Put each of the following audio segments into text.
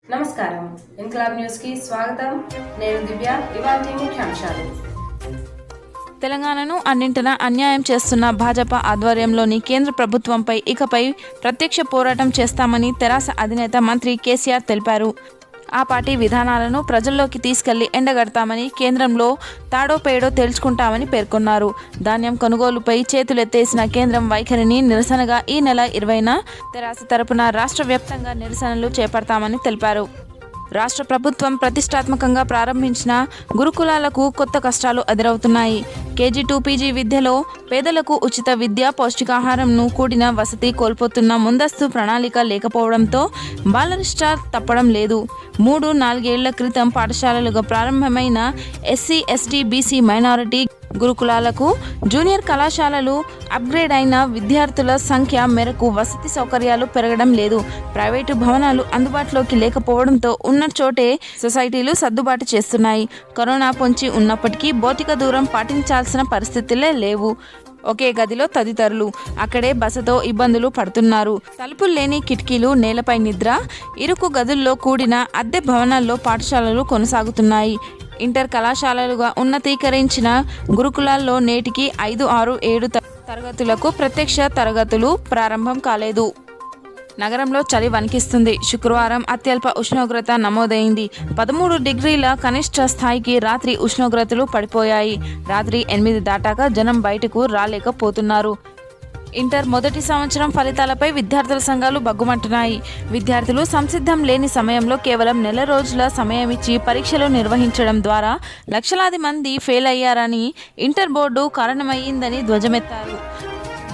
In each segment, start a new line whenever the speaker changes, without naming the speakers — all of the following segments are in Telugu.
నమస్కారం ఇన్క్లాబ్ న్యూస్ కి స్వాగతం. నేను దివ్య. ఇవాల్టి ముఖ్యాంశాలు.
తెలంగాణను అన్నింటిన అన్యాయం చేస్తున్న భాజపా ఆధ్వర్యంలోని కేంద్ర ప్రభుత్వంపై ఇకపై ప్రత్యక్ష పోరాటం చేస్తామని తెరాస అధినేత మంత్రి కేసీఆర్ తెలిపారు. ఆ పార్టీ విధానాలను ప్రజల్లోకి తీసుకెళ్లి ఎండగడతామని, కేంద్రంలో తాడో పేడో తేల్చుకుంటామని పేర్కొన్నారు. ధాన్యం కొనుగోలుపై చేతులెత్తేసిన కేంద్రం వైఖరిని నిరసనగా ఈ నెల 20న తెరాస తరపున రాష్ట్ర వ్యాప్తంగా నిరసనలు చేపడతామని తెలిపారు. రాష్ట్ర ప్రభుత్వం ప్రతిష్టాత్మకంగా ప్రారంభించిన గురుకులాలకు కొత్త కష్టాలు ఎదురవుతున్నాయి. కేజీ 2 పీజీ విద్యలో పేదలకు ఉచిత విద్య, పౌష్టికాహారంను కూడిన వసతి కోల్పోతున్న ముందస్తు ప్రణాళిక లేకపోవడంతో బాలరిష్ట తప్పడం లేదు. 3-4 ఏళ్ల క్రితం పాఠశాలలుగా ప్రారంభమైన ఎస్సీ, ఎస్టీ, బీసీ, మైనారిటీ గురుకులాలకు జూనియర్ కళాశాలలు అప్గ్రేడ్ అయిన విద్యార్థుల సంఖ్య మేరకు వసతి సౌకర్యాలు పెరగడం లేదు. ప్రైవేటు భవనాలు అందుబాటులోకి లేకపోవడంతో ఉన్న చోటే సొసైటీలు సర్దుబాటు చేస్తున్నాయి. కరోనా పొంచి ఉన్నప్పటికీ భౌతిక దూరం పాటించాల్సిన పరిస్థితులే లేవు. ఒకే గదిలో తదితరులు అక్కడే బసతో ఇబ్బందులు పడుతున్నారు. తలుపులు లేని కిటికీలు, నేలపై నిద్ర, ఇరుకు గదుల్లో కూడిన అద్దె భవనాల్లో పాఠశాలలు కొనసాగుతున్నాయి. ఇంటర్ కళాశాలలుగా ఉన్నతీకరించిన గురుకులాల్లో నేటికి 5, 6, 7 తరగతులకు ప్రత్యక్ష తరగతులు ప్రారంభం కాలేదు. నగరంలో చలి వణికిస్తుంది. శుక్రవారం అత్యల్ప ఉష్ణోగ్రత నమోదైంది. 13 డిగ్రీల కనిష్ట స్థాయికి రాత్రి ఉష్ణోగ్రతలు పడిపోయాయి. రాత్రి 8 దాటాక జనం బయటకు రాలేకపోతున్నారు. ఇంటర్ మొదటి సంవత్సరం ఫలితాలపై విద్యార్థుల సంఘాలు బగ్గుమంటున్నాయి. విద్యార్థులు సంసిద్ధం లేని సమయంలో కేవలం నెల రోజుల సమయం ఇచ్చి పరీక్షలు నిర్వహించడం ద్వారా లక్షలాది మంది ఫెయిల్ అయ్యారని ఇంటర్ బోర్డు కారణమయ్యిందని ధ్వజమెత్తారు.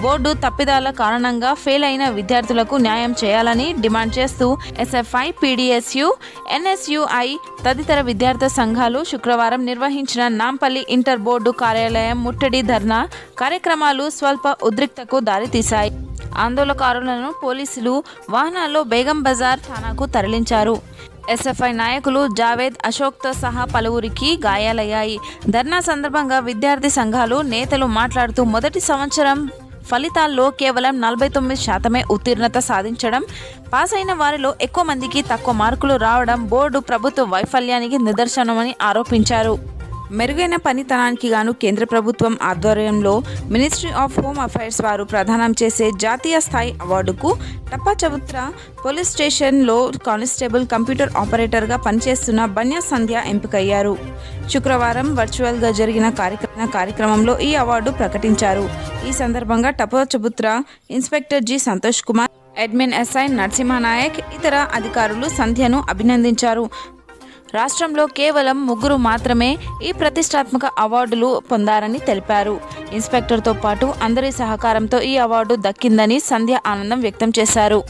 బోర్డు తప్పిదాల కారణంగా ఫెయిల్ అయిన విద్యార్థులకు న్యాయం చేయాలని డిమాండ్ చేస్తూ ఎస్ఎఫ్ఐ, పీడీఎస్యు, ఎన్ఎస్యుఐ తదితర విద్యార్థి సంఘాలు శుక్రవారం నిర్వహించిన నాంపల్లి ఇంటర్ బోర్డు కార్యాలయం ముట్టడి ధర్నా కార్యక్రమాలు స్వల్ప ఉద్రిక్తకు దారితీశాయి. ఆందోళనకారులను పోలీసులు వాహనాల్లో బేగం బజార్ థానాకు తరలించారు. ఎస్ఎఫ్ఐ నాయకులు జావేద్, అశోక్తో సహా పలువురికి గాయాలయ్యాయి. ధర్నా సందర్భంగా విద్యార్థి సంఘాలు నేతలు మాట్లాడుతూ మొదటి సంవత్సరం ఫలితాల్లో కేవలం 49% ఉత్తీర్ణత సాధించడం, పాస్ అయిన వారిలో ఎక్కువ మందికి తక్కువ మార్కులు రావడం బోర్డు ప్రభుత్వ వైఫల్యానికి నిదర్శనమని ఆరోపించారు. మెరుగైన పనితనానికి గాను కేంద్ర ప్రభుత్వం ఆధ్వర్యంలో మినిస్ట్రీ ఆఫ్ హోమ్ అఫైర్స్ వారు ప్రదానం చేసే జాతీయ స్థాయి అవార్డుకు టప్పాచబుత్ర పోలీస్ స్టేషన్లో కానిస్టేబుల్ కంప్యూటర్ ఆపరేటర్గా పనిచేస్తున్న బన్యా సంధ్య ఎంపికయ్యారు. శుక్రవారం వర్చువల్గా జరిగిన కార్యక్రమంలో ఈ అవార్డు ప్రకటించారు. ఈ సందర్భంగా Tappachabutra inspector G Santosh Kumar, admin SI Narasimhanayak, ఇతర అధికారులు సంధ్యను అభినందించారు. రాష్ట్రంలో కేవలం 3 మాత్రమే ఈ ప్రతిష్టాత్మక అవార్డులు పొందారని తెలిపారు. ఇన్స్పెక్టర్తో పాటు అందరి సహకారంతో ఈ అవార్డు దక్కిందని సంధ్య ఆనందం వ్యక్తం చేశారు.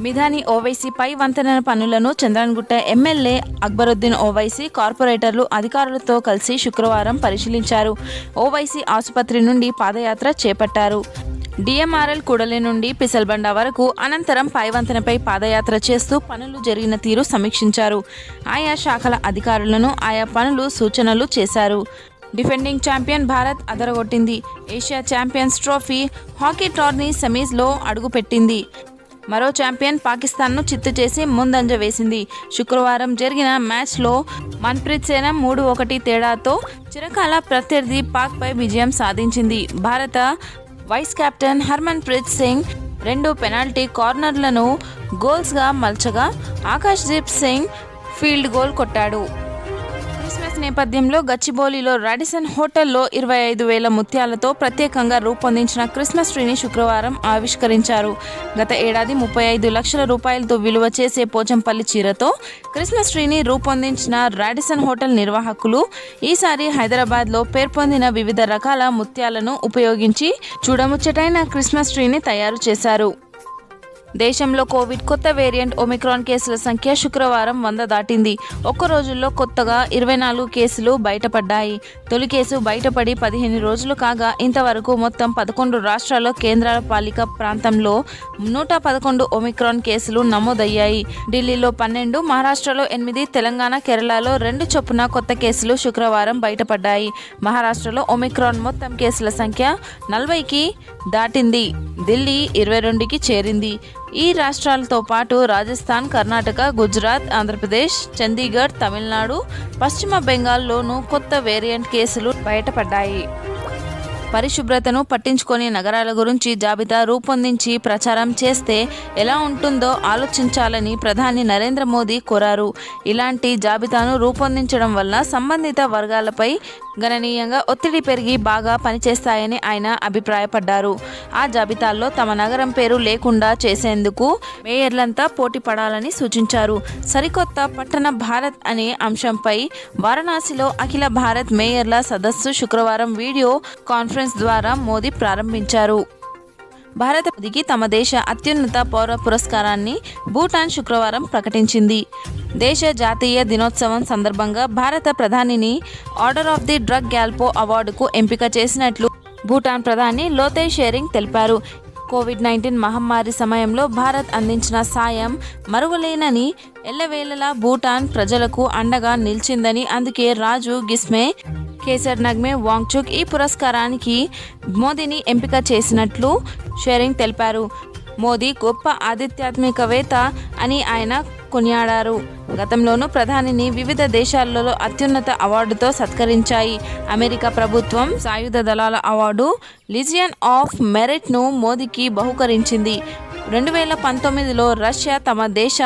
మిధాని ఓవైసీ పై వంతెన పనులను చంద్రన్గుట్ట ఎమ్మెల్యే అక్బరుద్దీన్ ఓవైసీ కార్పొరేటర్లు అధికారులతో కలిసి శుక్రవారం పరిశీలించారు. ఓవైసీ ఆసుపత్రి నుండి పాదయాత్ర చేపట్టారు. డిఎంఆర్ఎల్ కూడలి నుండి పిసల్బండ వరకు, అనంతరం పై వంతెనపై పాదయాత్ర చేస్తూ పనులు జరిగిన తీరు సమీక్షించారు. ఆయా శాఖల అధికారులను ఆయా పనులు సూచనలు చేశారు. డిఫెండింగ్ ఛాంపియన్ భారత్ అదరగొట్టింది. Asia champions trophy hockey tourney సెమీస్లో అడుగుపెట్టింది. మరో ఛాంపియన్ పాకిస్తాన్ను చిత్తు చేసి ముందంజ వేసింది. శుక్రవారం జరిగిన మ్యాచ్లో మన్ప్రీత్ సేన 3-1 తేడాతో చిరకాల ప్రత్యర్థి పాక్పై విజయం సాధించింది. భారత vice captain Harmanpreet Singh 2 penalty కార్నర్లను గోల్స్గా మలచగా ఆకాష్దీప్ సింగ్ ఫీల్డ్ గోల్ కొట్టాడు. క్రిస్మస్ నేపథ్యంలో గచ్చిబౌలిలో రాడిసన్ హోటల్లో 25,000 ముత్యాలతో ప్రత్యేకంగా రూపొందించిన క్రిస్మస్ ట్రీని శుక్రవారం ఆవిష్కరించారు. గత ఏడాది 35 లక్షల రూపాయలతో విలువ చేసే పోచంపల్లి చీరతో క్రిస్మస్ ట్రీని రూపొందించిన రాడిసన్ హోటల్ నిర్వాహకులు ఈసారి హైదరాబాద్లో పేర్కొందిన వివిధ రకాల ముత్యాలను ఉపయోగించి చూడముచ్చటైన క్రిస్మస్ ట్రీని తయారు చేశారు. దేశంలో కోవిడ్ కొత్త వేరియంట్ ఒమిక్రాన్ కేసుల సంఖ్య శుక్రవారం 100 దాటింది. ఒక్క రోజుల్లో కొత్తగా 24 కేసులు బయటపడ్డాయి. తొలి కేసు బయటపడి 15 రోజులు కాగా ఇంతవరకు మొత్తం 11 రాష్ట్రాల్లో, కేంద్రపాలిత ప్రాంతంలో 111 ఒమిక్రాన్ కేసులు నమోదయ్యాయి. ఢిల్లీలో 12, మహారాష్ట్రలో 8, తెలంగాణ, కేరళలో 2 చొప్పున కొత్త కేసులు శుక్రవారం బయటపడ్డాయి. మహారాష్ట్రలో ఒమిక్రాన్ మొత్తం కేసుల సంఖ్య 40కి దాటింది. ఢిల్లీ 22కి చేరింది. ఈ రాష్ట్రాలతో పాటు రాజస్థాన్, కర్ణాటక, గుజరాత్, ఆంధ్రప్రదేశ్, చండీగఢ్, తమిళనాడు, పశ్చిమ బెంగాల్లోనూ కొత్త వేరియంట్ కేసులు బయటపడ్డాయి. పరిశుభ్రతను పట్టించుకొని నగరాల గురించి జాబితా రూపొందించి ప్రచారం చేస్తే ఎలా ఉంటుందో ఆలోచించాలని ప్రధాని నరేంద్ర మోదీ కోరారు. ఇలాంటి జాబితాను రూపొందించడం వల్ల సంబంధిత వర్గాలపై గణనీయంగా ఒత్తిడి పెరిగి బాగా పనిచేస్తాయని ఆయన అభిప్రాయపడ్డారు. ఆ జాబితాల్లో తమ నగరం పేరు లేకుండా చేసేందుకు మేయర్లంతా పోటీ పడాలని సూచించారు. సరికొత్త పట్టణ భారత్ అనే అంశంపై వారణాసిలో అఖిల భారత్ మేయర్ల సదస్సు శుక్రవారం వీడియో కాన్ఫరెన్స్ ద్వారా మోదీ ప్రారంభించారు. భారతకి తమ దేశ అత్యున్నత పౌర పురస్కారాన్ని భూటాన్ శుక్రవారం ప్రకటించింది. దేశ జాతీయ దినోత్సవం సందర్భంగా భారత ప్రధానిని order of the Druk Gyalpo అవార్డుకు ఎంపిక చేసినట్లు భూటాన్ ప్రధాని లోతే షెరింగ్ తెలిపారు. కోవిడ్-19 మహమ్మారి సమయంలో భారత్ అందించిన సాయం మరువలేనని, ఎల్లవేళలా భూటాన్ ప్రజలకు అండగా నిలిచిందని, అందుకే రాజు గిస్మే కేసర్ నగ్మే వాంగ్చుక్ ఈ పురస్కారానికి మోదీని ఎంపిక చేసినట్లు షెరింగ్ తెలిపారు. మోదీ గొప్ప ఆధ్యాత్మికవేత్త అని ఆయన కొనియాడారు. గతంలోనూ ప్రధానిని వివిధ దేశాలలో అత్యున్నత అవార్డుతో సత్కరించాయి. అమెరికా ప్రభుత్వం సాయుధ దళాల అవార్డు లిజియన్ ఆఫ్ మెరిట్ను మోదీకి బహూకరించింది. 2019లో రష్యా తమ దేశ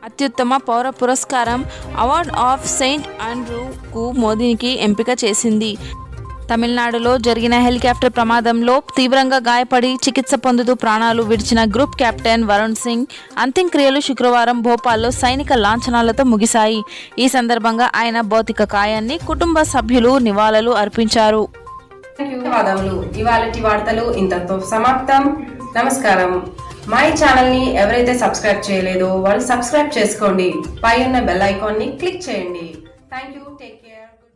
అత్యుత్తమ పౌర పురస్కారం అవార్డ్ ఆఫ్ సెయింట్ ఆండ్రూకు మోదీకి ఎంపిక చేసింది. తమిళనాడులో జరిగిన హెలికాప్టర్ ప్రమాదంలో తీవ్రంగా గాయపడి చికిత్స పొందుతూ ప్రాణాలు విడిచిన గ్రూప్ కెప్టెన్ వరుణ్ సింగ్ అంత్యక్రియలు శుక్రవారం భోపాల్లో సైనిక లాంఛనాలతో ముగిశాయి. ఈ సందర్భంగా ఆయన భౌతిక కాయాన్ని కుటుంబ సభ్యులు నివాళులు అర్పించారు.
ధన్యవాదములు. ఇవాళటి వార్తలు ఇంతతో సమాప్తం. నమస్కారం. మా ఈ ఛానల్ ని ఎవరైతే సబ్స్క్రైబ్ చేయలేదో వాళ్ళు సబ్స్క్రైబ్ చేసుకోండి. పై ఉన్న బెల్ ఐకాన్ ని క్లిక్ చేయండి. Thank you. Take care.